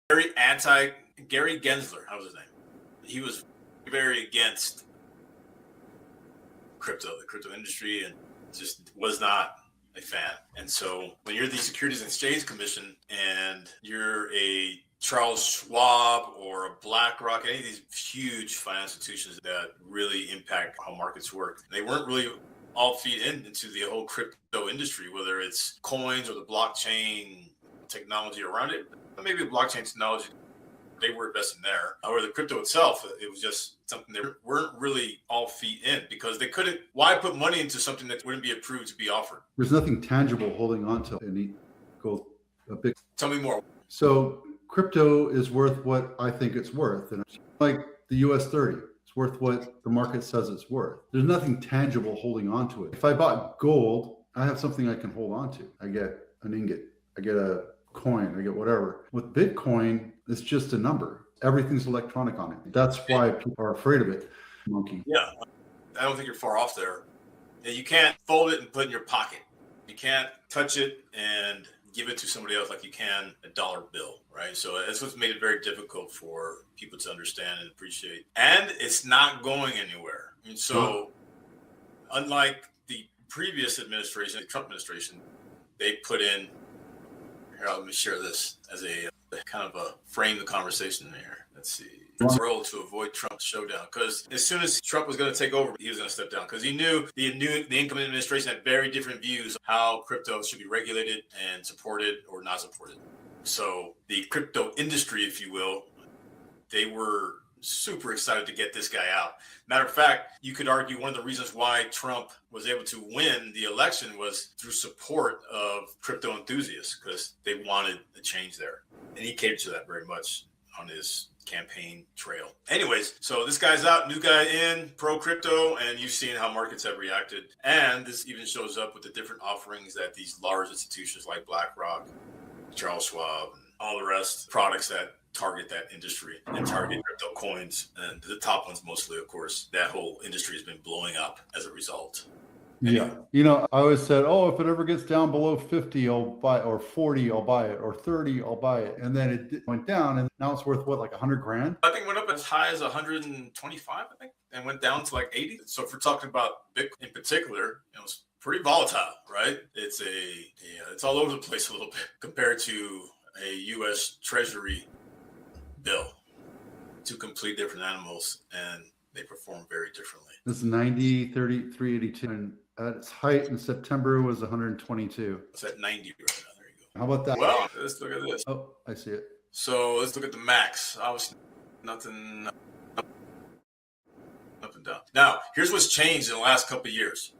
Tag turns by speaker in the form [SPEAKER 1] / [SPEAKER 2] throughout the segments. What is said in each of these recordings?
[SPEAKER 1] Gary Gensler, how was his name? He was very against the crypto industry, and just was not a fan. And so when you're the Securities and Exchange Commission and you're a Charles Schwab or a BlackRock, any of these huge financial institutions that really impact how markets work, they weren't really all feed into the whole crypto industry, whether it's coins or the blockchain technology around it. Maybe the blockchain technology, they were investing there. Or the crypto itself, it was just something they weren't really all feet in, because they couldn't. Why put money into something that wouldn't be approved to be offered?
[SPEAKER 2] There's nothing tangible holding on to any gold.
[SPEAKER 1] Tell me more.
[SPEAKER 2] So crypto is worth what I think it's worth. And like the US 30, it's worth what the market says it's worth. There's nothing tangible holding on to it. If I bought gold, I have something I can hold on to. I get an ingot, I get a coin, I get whatever. With Bitcoin, it's just a number. Everything's electronic on it. That's why people are afraid of it. Monkey.
[SPEAKER 1] Yeah, I don't think you're far off there. You can't fold it and put it in your pocket. You can't touch it and give it to somebody else like you can a dollar bill, right? So that's what's made it very difficult for people to understand and appreciate. And it's not going anywhere. And so unlike the previous administration, the Trump administration, they put in, here, let me share this as a kind of a frame the conversation here. Let's see. It's role to avoid Trump's showdown, because as soon as Trump was going to take over, he was going to step down, because he knew the incoming administration had very different views of how crypto should be regulated and supported or not supported. So the crypto industry, if you will, they were super excited to get this guy out. Matter of fact, you could argue one of the reasons why Trump was able to win the election was through support of crypto enthusiasts, because they wanted a change there. And he catered to that very much on his campaign trail. Anyways, so this guy's out, new guy in, pro crypto, and you've seen how markets have reacted. And this even shows up with the different offerings that these large institutions like BlackRock, Charles Schwab, and all the rest, products that target that industry and target crypto coins. And the top ones mostly, of course, that whole industry has been blowing up as a result.
[SPEAKER 2] Yeah. You know, I always said, oh, if it ever gets down below 50, I'll buy it, or 40, I'll buy it, or 30, I'll buy it. And then it went down, and now it's worth what, like 100 grand?
[SPEAKER 1] I think it went up as high as 125, I think, and went down to like 80. So if we're talking about Bitcoin in particular, it was pretty volatile, right? It's all over the place a little bit compared to a U.S. Treasury bill. Two complete different animals, and they perform very differently.
[SPEAKER 2] It's 90, 30, 382, and at its height in September was 122.
[SPEAKER 1] It's at 90 right now. There you go.
[SPEAKER 2] How about that?
[SPEAKER 1] Well, let's look at this.
[SPEAKER 2] Oh, I see it.
[SPEAKER 1] So let's look at the max. Obviously, nothing up and down. Now, here's what's changed in the last couple of years.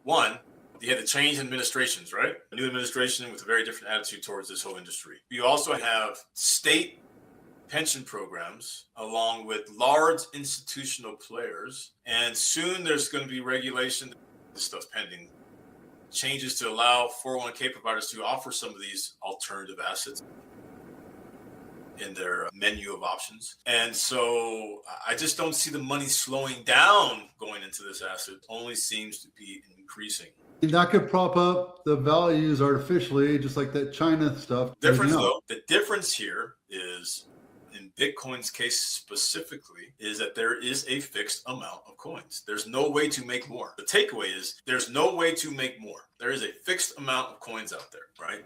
[SPEAKER 1] One, you had the change in administrations, right? A new administration with a very different attitude towards this whole industry. You also have state pension programs along with large institutional players, and soon there's going to be regulation. This stuff's pending. Changes to allow 401k providers to offer some of these alternative assets in their menu of options. And so I just don't see the money slowing down going into this asset. It only seems to be increasing.
[SPEAKER 2] That could prop up the values artificially, just like that China stuff.
[SPEAKER 1] The difference here is, in Bitcoin's case specifically, is that there is a fixed amount of coins. There's no way to make more. The takeaway is there's no way to make more. There is a fixed amount of coins out there, right?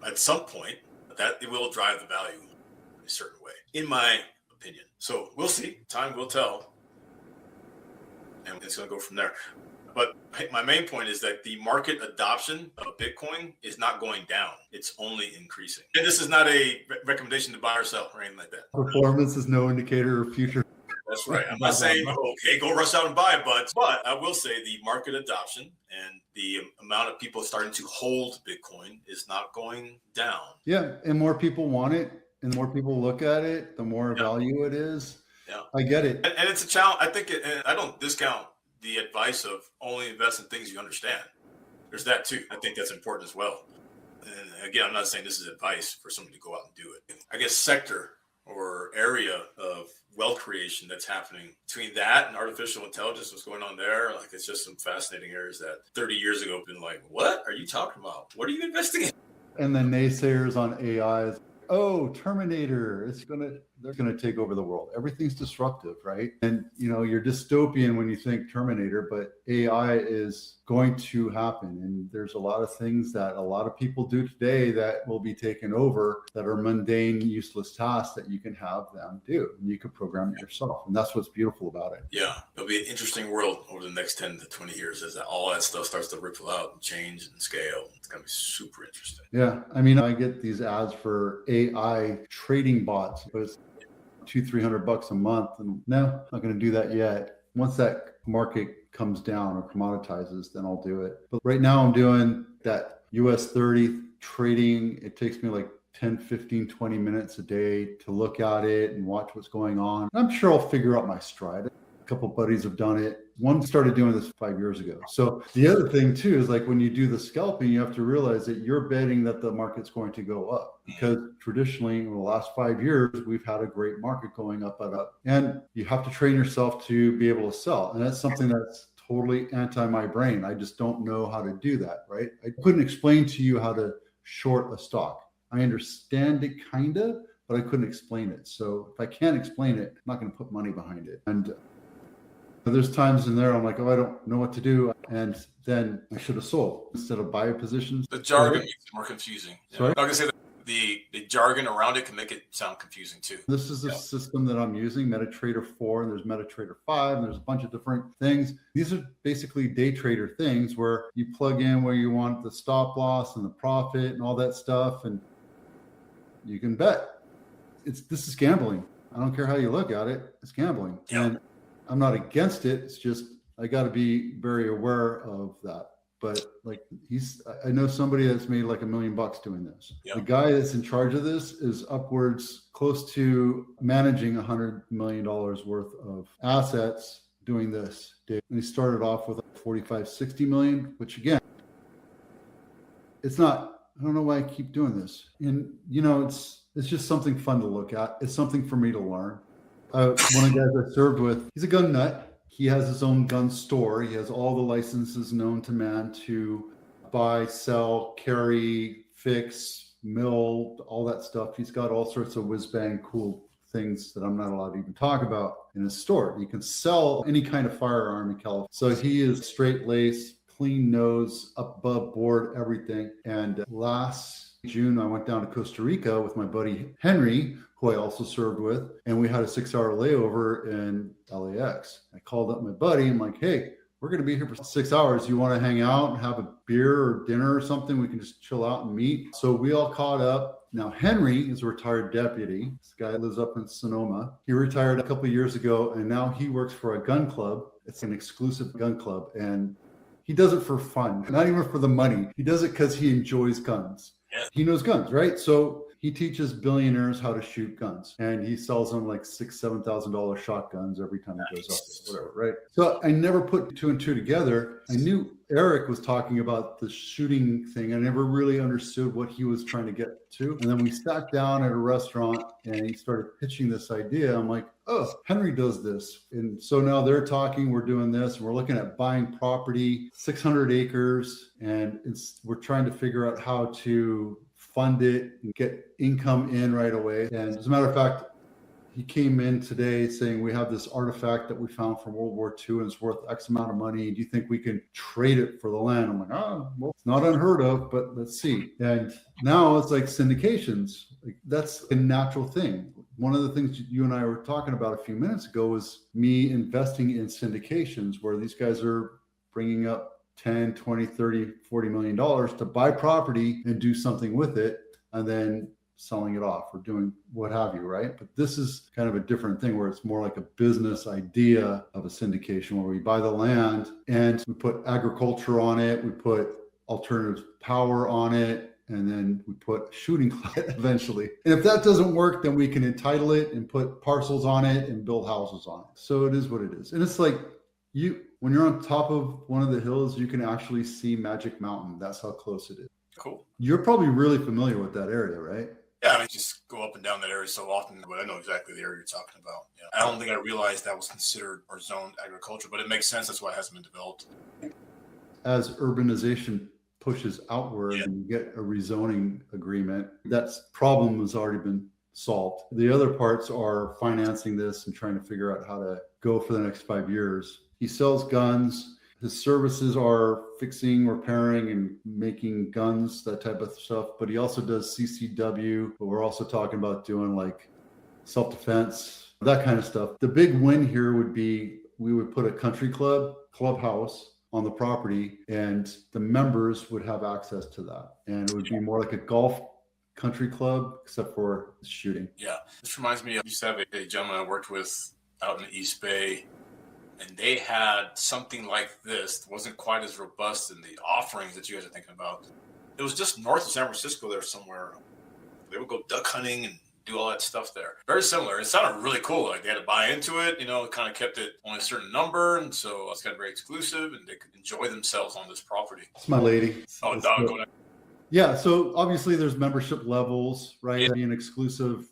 [SPEAKER 1] At some point, that it will drive the value in a certain way, in my opinion. So we'll see. Time will tell. And it's going to go from there. But my main point is that the market adoption of Bitcoin is not going down. It's only increasing. And this is not a recommendation to buy or sell or anything like that.
[SPEAKER 2] Performance is no indicator of future.
[SPEAKER 1] That's right. I'm not saying, okay, go rush out and buy it, but I will say the market adoption and the amount of people starting to hold Bitcoin is not going down.
[SPEAKER 2] Yeah, and more people want it, and the more people look at it, the more value it is. Yeah, I get it.
[SPEAKER 1] And it's a challenge. I think I don't discount the advice of only invest in things you understand. There's that too. I think that's important as well. And again, I'm not saying this is advice for somebody to go out and do it. I guess sector or area of wealth creation that's happening between that and artificial intelligence, what's going on there. Like, it's just some fascinating areas that 30 years ago have been like, what are you talking about? What are you investing in?
[SPEAKER 2] And the naysayers on AI, oh, Terminator, they're gonna take over the world. Everything's disruptive, right? And you're dystopian when you think Terminator, but AI is going to happen. And there's a lot of things that a lot of people do today that will be taken over, that are mundane, useless tasks that you can have them do. And you can program it yourself. And that's what's beautiful about it.
[SPEAKER 1] Yeah. It'll be an interesting world over the next 10 to 20 years as all that stuff starts to ripple out and change and scale. It's going to be super interesting.
[SPEAKER 2] Yeah. I mean, I get these ads for AI trading bots, but it's $200-300 a month. And no, not going to do that yet. Once that market comes down or commoditizes, then I'll do it. But right now I'm doing that US 30 trading. It takes me like 10, 15, 20 minutes a day to look at it and watch what's going on. I'm sure I'll figure out my stride. A couple of buddies have done it. One started doing this 5 years ago. So the other thing too is, like, when you do the scalping, you have to realize that you're betting that the market's going to go up, because traditionally in the last 5 years, we've had a great market going up and up, and you have to train yourself to be able to sell. And that's something that's totally anti my brain. I just don't know how to do that, right? I couldn't explain to you how to short a stock. I understand it kind of, but I couldn't explain it. So if I can't explain it, I'm not going to put money behind it. And there's times in there I'm like, oh, I don't know what to do. And then I should have sold instead of buy positions.
[SPEAKER 1] The jargon makes it more confusing.
[SPEAKER 2] Sorry?
[SPEAKER 1] I'm going to say that the jargon around it can make it sound confusing too.
[SPEAKER 2] This is the system that I'm using, MetaTrader 4, and there's MetaTrader 5, and there's a bunch of different things. These are basically day trader things where you plug in where you want the stop loss and the profit and all that stuff, and you can bet. This is gambling. I don't care how you look at it. It's gambling.
[SPEAKER 1] Yeah.
[SPEAKER 2] And I'm not against it. It's just, I got to be very aware of that. But like, I know somebody that's made like $1 million doing this.
[SPEAKER 1] Yep.
[SPEAKER 2] The guy that's in charge of this is upwards close to managing $100 million worth of assets doing this. And he started off with 45, 60 million, which again, it's not, I don't know why I keep doing this. And it's just something fun to look at. It's something for me to learn. One of the guys I served with, he's a gun nut. He has his own gun store. He has all the licenses known to man to buy, sell, carry, fix, mill, all that stuff. He's got all sorts of whiz-bang cool things that I'm not allowed to even talk about in his store. You can sell any kind of firearm in California. So he is straight lace, clean nose, above board, everything. And last June, I went down to Costa Rica with my buddy Henry, who I also served with, and we had a 6-hour layover in LAX. I called up my buddy. I'm like, hey, we're going to be here for 6 hours. You want to hang out and have a beer or dinner or something? We can just chill out and meet. So we all caught up. Now, Henry is a retired deputy. This guy lives up in Sonoma. He retired a couple of years ago, and now he works for a gun club. It's an exclusive gun club, and he does it for fun, not even for the money. He does it because he enjoys guns.
[SPEAKER 1] Yeah.
[SPEAKER 2] He knows guns, right? So he teaches billionaires how to shoot guns, and he sells them like $6,000-7,000 shotguns every time he goes up, whatever, right? So I never put two and two together. I knew Eric was talking about the shooting thing. I never really understood what he was trying to get to. And then we sat down at a restaurant and he started pitching this idea. I'm like, oh, Henry does this. And so now they're talking, we're doing this, and we're looking at buying property, 600 acres, and we're trying to figure out how to fund it and get income in right away. And as a matter of fact, he came in today saying, we have this artifact that we found from World War II and it's worth X amount of money. Do you think we can trade it for the land? I'm like, oh, well, it's not unheard of, but let's see. And now it's like syndications. Like, that's a natural thing. One of the things you and I were talking about a few minutes ago was me investing in syndications, where these guys are bringing up 10, 20, 30, 40 million dollars to buy property and do something with it, and then selling it off or doing what have you, right? But this is kind of a different thing, where it's more like a business idea of a syndication, where we buy the land and we put agriculture on it, we put alternative power on it, and then we put shooting class eventually. And if that doesn't work, then we can entitle it and put parcels on it and build houses on it. So it is what it is. And it's like, when you're on top of one of the hills, you can actually see Magic Mountain. That's how close it is.
[SPEAKER 1] Cool.
[SPEAKER 2] You're probably really familiar with that area, right?
[SPEAKER 1] Yeah, I just go up and down that area so often, but I know exactly the area you're talking about. Yeah. I don't think I realized that was considered or zoned agriculture, but it makes sense. That's why it hasn't been developed.
[SPEAKER 2] As urbanization pushes outward
[SPEAKER 1] Yeah.
[SPEAKER 2] and you get a rezoning agreement, that problem has already been solved. The other parts are financing this and trying to figure out how to go for the next 5 years. He sells guns. His services are fixing, repairing, and making guns, that type of stuff. But he also does CCW. But we're also talking about doing like self-defense, that kind of stuff. The big win here would be we would put a country clubhouse on the property, and the members would have access to that. And it would be more like a golf country club, except for shooting.
[SPEAKER 1] Yeah. This reminds me of, I used to have a gentleman I worked with out in the East Bay, and they had something like this. It wasn't quite as robust in the offerings that you guys are thinking about. It was just north of San Francisco there somewhere. They would go duck hunting and do all that stuff there. Very similar. It sounded really cool. Like they had to buy into it, kind of kept it only a certain number. And so it's kind of very exclusive and they could enjoy themselves on this property.
[SPEAKER 2] It's my lady.
[SPEAKER 1] Oh, dog. Go
[SPEAKER 2] Yeah, so obviously there's membership levels, right? Yeah. Being exclusive,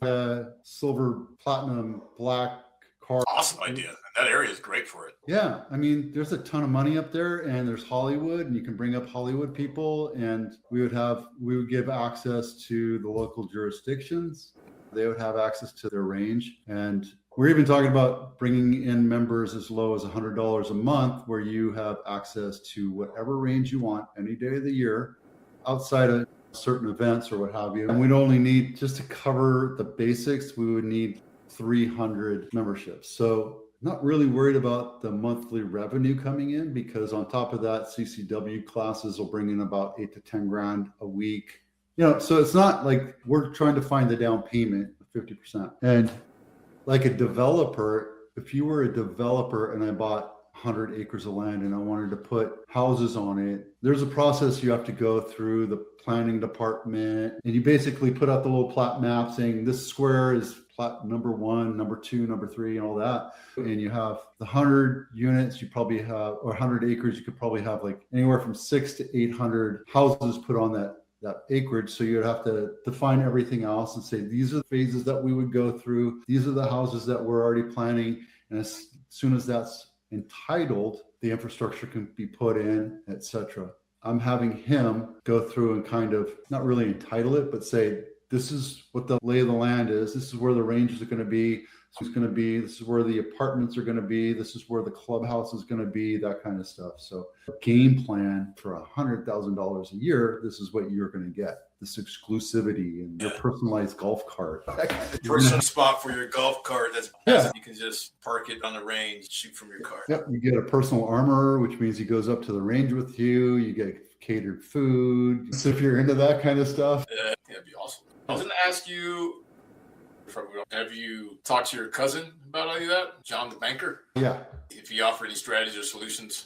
[SPEAKER 2] silver, platinum, black card.
[SPEAKER 1] Awesome idea. And that area is great for it.
[SPEAKER 2] Yeah, I mean, there's a ton of money up there, and there's Hollywood, and you can bring up Hollywood people, and we would give access to the local jurisdictions. They would have access to their range, and we're even talking about bringing in members as low as $100 a month, where you have access to whatever range you want any day of the year, outside of certain events or what have you. And we'd only need, just to cover the basics, we would need 300 memberships. So not really worried about the monthly revenue coming in, because on top of that, CCW classes will bring in about 8 to 10 grand a week. So it's not like we're trying to find the down payment of 50%. And like a developer, if you were a developer and I bought 100 acres of land and I wanted to put houses on it, there's a process you have to go through, the planning department, and you basically put out the little plat map saying this square is plat number 1, number 2, number 3, and all that. And you have the 100 units, you probably have, or 100 acres, you could probably have like anywhere from 600 to 800 houses put on that acreage. So you'd have to define everything else and say, these are the phases that we would go through. These are the houses that we're already planning. And as soon as that's entitled, the infrastructure can be put in, etc. I'm having him go through and kind of not really entitle it, but say, this is what the lay of the land is. This is where the ranges are going to be. This is going to be, this is where the apartments are going to be. This is where the clubhouse is going to be, that kind of stuff. So game plan for $100,000 a year, this is what you're going to get. This exclusivity and your personalized golf cart.
[SPEAKER 1] Personal spot for your golf cart. You can just park it on the range, shoot from your car.
[SPEAKER 2] Yep. You get a personal armorer, which means he goes up to the range with you. You get catered food. So if you're into that kind of stuff.
[SPEAKER 1] Yeah, that'd be awesome. I was going to ask you, have you talked to your cousin about any of that? John the banker?
[SPEAKER 2] Yeah.
[SPEAKER 1] If he offered any strategies or solutions?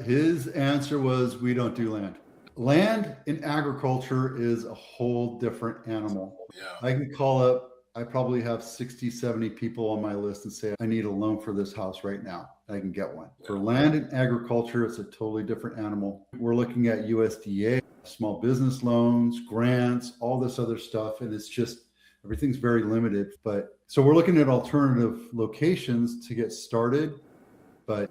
[SPEAKER 2] His answer was, we don't do land. Land in agriculture is a whole different animal.
[SPEAKER 1] Yeah.
[SPEAKER 2] I can call up, I probably have 60, 70 people on my list and say, I need a loan for this house right now. I can get one. Yeah. For land in agriculture, it's a totally different animal. We're looking at USDA, small business loans, grants, all this other stuff. And it's just, everything's very limited. But so we're looking at alternative locations to get started, but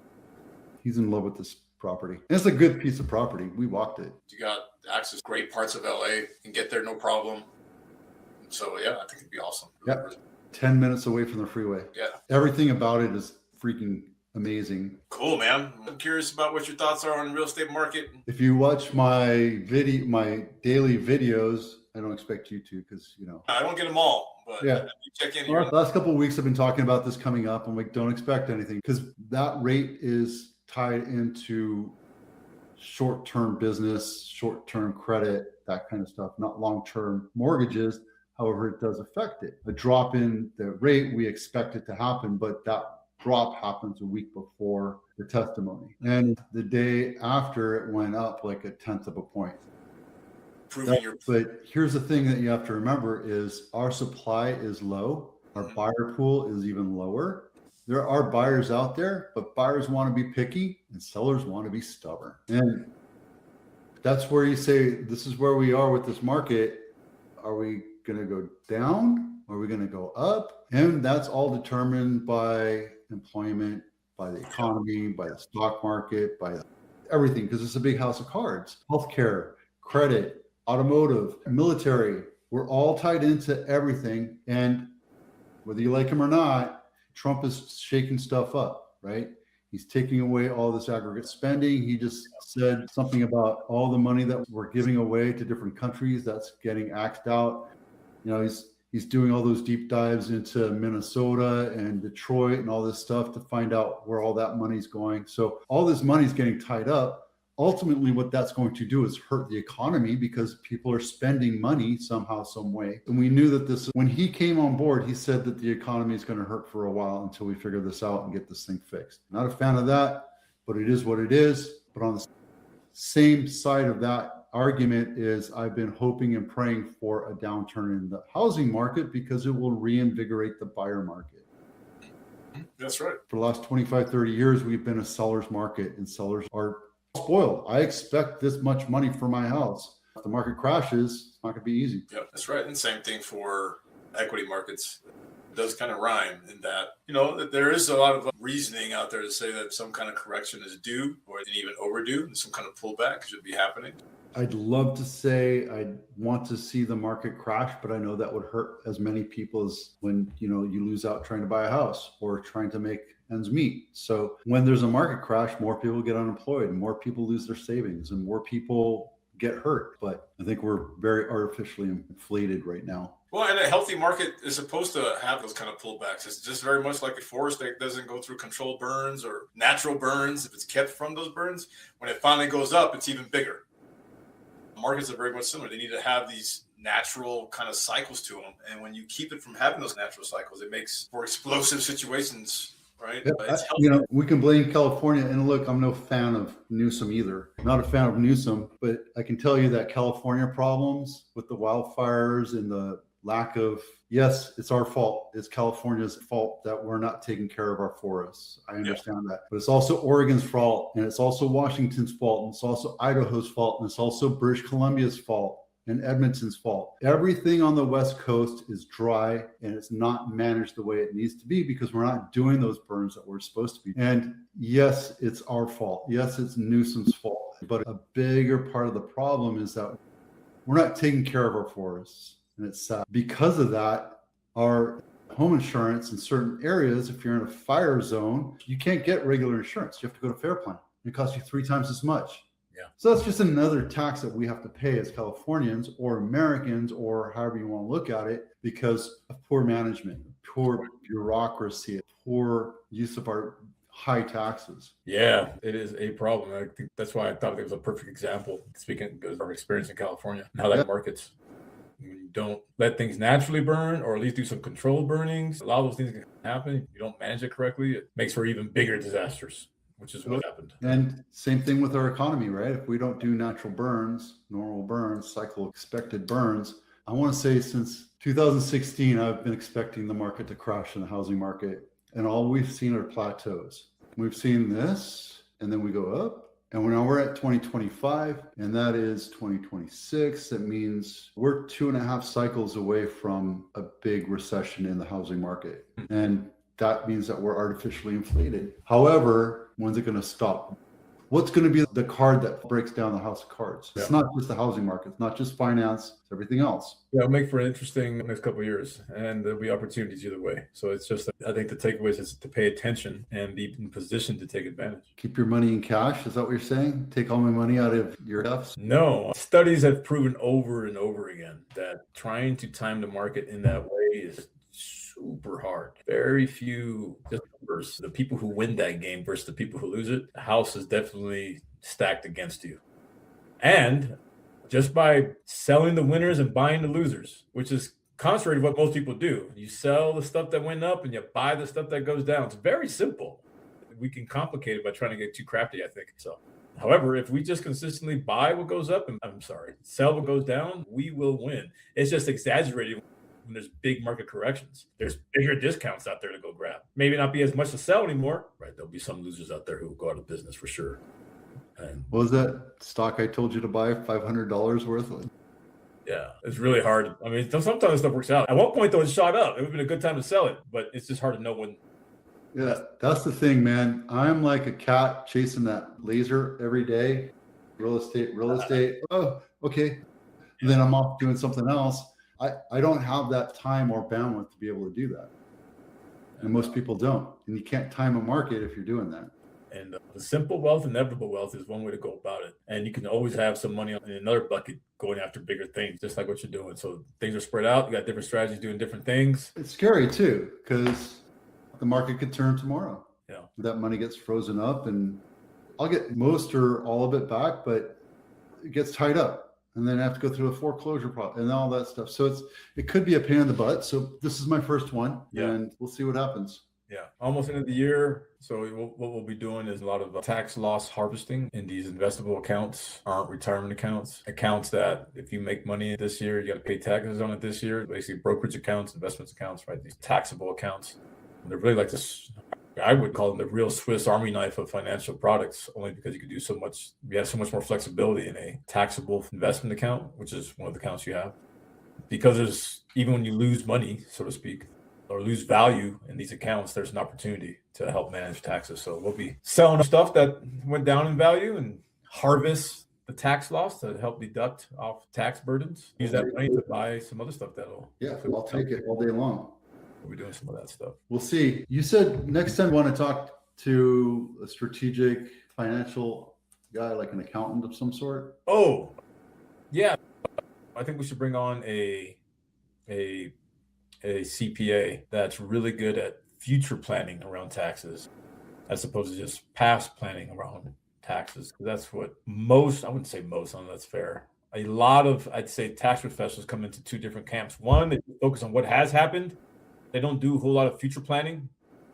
[SPEAKER 2] he's in love with this property. And it's a good piece of property. We walked it.
[SPEAKER 1] You got access to great parts of LA and get there no problem. So yeah, I think it'd be awesome.
[SPEAKER 2] Yeah. 10 minutes away from the freeway.
[SPEAKER 1] Yeah.
[SPEAKER 2] Everything about it is freaking amazing.
[SPEAKER 1] Cool, man. I'm curious about what your thoughts are on the real estate market.
[SPEAKER 2] If you watch my daily videos, I don't expect you to, because
[SPEAKER 1] I don't get them all, but
[SPEAKER 2] yeah.
[SPEAKER 1] You check in
[SPEAKER 2] Well,
[SPEAKER 1] here.
[SPEAKER 2] the last couple of weeks I've been talking about this coming up. I'm like, don't expect anything, because that rate is tied into short-term business, short-term credit, that kind of stuff, not long-term mortgages. However, it does affect it. A drop in the rate, we expect it to happen, but that drop happens a week before the testimony. And the day after, it went up like 1/10 of a point. But here's the thing that you have to remember is our supply is low. Our buyer pool is even lower. There are buyers out there, but buyers want to be picky and sellers want to be stubborn. And that's where you say, this is where we are with this market. Are we going to go down? Are we going to go up? And that's all determined by employment, by the economy, by the stock market, by everything, because it's a big house of cards. Healthcare credit, automotive, military. We're all tied into everything. And whether you like him or not, Trump is shaking stuff up, right? He's taking away all this aggregate spending. He just said something about all the money that we're giving away to different countries that's getting axed out. You know, he's doing all those deep dives into Minnesota and Detroit and all this stuff to find out where all that money's going. So all this money's getting tied up. Ultimately, what that's going to do is hurt the economy because people are spending money somehow, some way. And we knew that when he came on board, he said that the economy is going to hurt for a while until we figure this out and get this thing fixed. Not a fan of that, but it is what it is. But on the same side of that argument is I've been hoping and praying for a downturn in the housing market because it will reinvigorate the buyer market.
[SPEAKER 1] That's right.
[SPEAKER 2] For the last 25, 30 years, we've been a seller's market, and sellers are spoiled. I expect this much money for my house. If the market crashes, it's not going to be easy.
[SPEAKER 1] Yeah, that's right. And same thing for equity markets. It does kind of rhyme in that, you know, there is a lot of reasoning out there to say that some kind of correction is due or even overdue and some kind of pullback should be happening.
[SPEAKER 2] I'd love to say I'd want to see the market crash, but I know that would hurt as many people as when, you know, you lose out trying to buy a house or trying to make ends meet. So when there's a market crash, more people get unemployed, more people lose their savings, and more people get hurt. But I think we're very artificially inflated right now.
[SPEAKER 1] Well, and a healthy market is supposed to have those kind of pullbacks. It's just very much like a forest that doesn't go through controlled burns or natural burns. If it's kept from those burns, when it finally goes up, it's even bigger. Markets are very much similar. They need to have these natural kind of cycles to them. And when you keep it from having those natural cycles, it makes for explosive situations. Right.
[SPEAKER 2] Yeah, you know, we can blame California. And look, I'm no fan of Newsom either. Not a fan of Newsom, but I can tell you that California problems with the wildfires and the lack of, yes, it's our fault. It's California's fault that we're not taking care of our forests. I understand that. But it's also Oregon's fault, and it's also Washington's fault, and it's also Idaho's fault, and it's also British Columbia's fault. And Edmonton's fault. Everything on the West Coast is dry and it's not managed the way it needs to be because we're not doing those burns that we're supposed to be. And yes, it's our fault. Yes, it's Newsom's fault. But a bigger part of the problem is that we're not taking care of our forests. And it's sad. Because of that, our home insurance in certain areas, if you're in a fire zone, you can't get regular insurance. You have to go to Fair Plan. It costs you 3 times as much. Yeah. So that's just another tax that we have to pay as Californians or Americans or however you want to look at it because of poor management, poor bureaucracy, poor use of our high taxes.
[SPEAKER 3] Yeah, it is a problem. I think that's why I thought it was a perfect example, speaking of our experience in California, and how that markets. You don't let things naturally burn or at least do some controlled burnings. A lot of those things can happen. You don't manage it correctly. It makes for even bigger disasters. Which is what happened.
[SPEAKER 2] And same thing with our economy, right? If we don't do natural burns, normal burns, cycle expected burns, I want to say since 2016, I've been expecting the market to crash in the housing market. And all we've seen are plateaus. We've seen this, and then we go up. And now we're at 2025, and that is 2026. That means we're 2.5 cycles away from a big recession in the housing market. And that means that we're artificially inflated. However, when's it going to stop? What's going to be the card that breaks down the house of cards? It's not just the housing market. It's not just finance. It's everything else.
[SPEAKER 3] Yeah, it'll make for an interesting next couple of years, and there'll be opportunities either way. So it's just, I think the takeaway is to pay attention and be in position to take advantage.
[SPEAKER 2] Keep your money in cash. Is that what you're saying? Take all my money out of your stuff?
[SPEAKER 3] No. Studies have proven over and over again that trying to time the market in that way is super hard. Very few numbers. The people who win that game versus the people who lose it, the house is definitely stacked against you. And just by selling the winners and buying the losers, which is contrary to what most people do. You sell the stuff that went up and you buy the stuff that goes down. It's very simple. We can complicate it by trying to get too crafty, I think. So, however, if we just consistently buy what goes up and sell what goes down, we will win. It's just exaggerated. When there's big market corrections, there's bigger discounts out there to go grab. Maybe not be as much to sell anymore, right? There'll be some losers out there who will go out of business for sure. And
[SPEAKER 2] what was that stock I told you to buy $500 worth?
[SPEAKER 3] Yeah, it's really hard. I mean, sometimes stuff works out. At one point, though, it shot up. It would have been a good time to sell it, but it's just hard to know when.
[SPEAKER 2] Yeah, that's the thing, man. I'm like a cat chasing that laser every day. real estate. Oh, okay. And then I'm off doing something else. I don't have that time or bandwidth to be able to do that. And most people don't. And you can't time a market if you're doing that.
[SPEAKER 3] And the simple wealth, inevitable wealth is one way to go about it. And you can always have some money in another bucket going after bigger things, just like what you're doing. So things are spread out. You got different strategies doing different things.
[SPEAKER 2] It's scary too, because the market could turn tomorrow.
[SPEAKER 3] Yeah. That
[SPEAKER 2] money gets frozen up, and I'll get most or all of it back, but it gets tied up. And then I have to go through a foreclosure process and all that stuff. So it could be a pain in the butt. So this is my first one, and we'll see what happens.
[SPEAKER 3] Yeah, almost end of the year. So what we'll be doing is a lot of tax loss harvesting in these investable accounts, retirement accounts that if you make money this year, you got to pay taxes on it this year. Basically, brokerage accounts, investments accounts, right? These taxable accounts. And they're really like this. I would call them the real Swiss Army knife of financial products, only because you can do so much. You have so much more flexibility in a taxable investment account, which is one of the accounts you have. Because there's, even when you lose money, so to speak, or lose value in these accounts, there's an opportunity to help manage taxes. So we'll be selling stuff that went down in value and harvest the tax loss to help deduct off tax burdens. Use that money to buy some other stuff that'll.
[SPEAKER 2] Yeah, I'll take it all day long.
[SPEAKER 3] We'll be doing some of that stuff.
[SPEAKER 2] We'll see. You said next time you want to talk to a strategic financial guy, like an accountant of some sort.
[SPEAKER 3] Oh, yeah. I think we should bring on a CPA that's really good at future planning around taxes, as opposed to just past planning around taxes. That's what most, I wouldn't say most, I don't know that's fair. A lot of, I'd say, tax professionals come into two different camps. One, they focus on what has happened. They don't do a whole lot of future planning.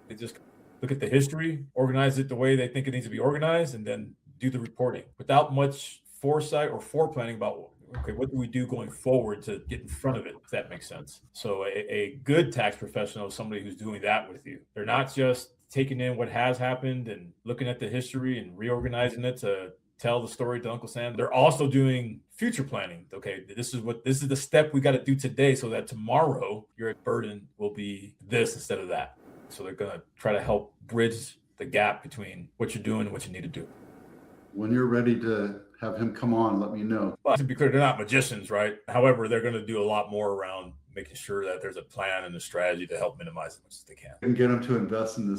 [SPEAKER 3] They just look at the history, organize it the way they think it needs to be organized, and then do the reporting without much foresight or foreplanning about, okay, what do we do going forward to get in front of it, if that makes sense. So a good tax professional is somebody who's doing that with you. They're not just taking in what has happened and looking at the history and reorganizing it to tell the story to Uncle Sam. They're also doing future planning. Okay, this is the step we got to do today so that tomorrow your burden will be this instead of that. So they're going to try to help bridge the gap between what you're doing and what you need to do.
[SPEAKER 2] When you're ready to have him come on, let me know.
[SPEAKER 3] But to be clear, they're not magicians, right? However, they're going to do a lot more around making sure that there's a plan and a strategy to help minimize as much as they can.
[SPEAKER 2] And get them to invest in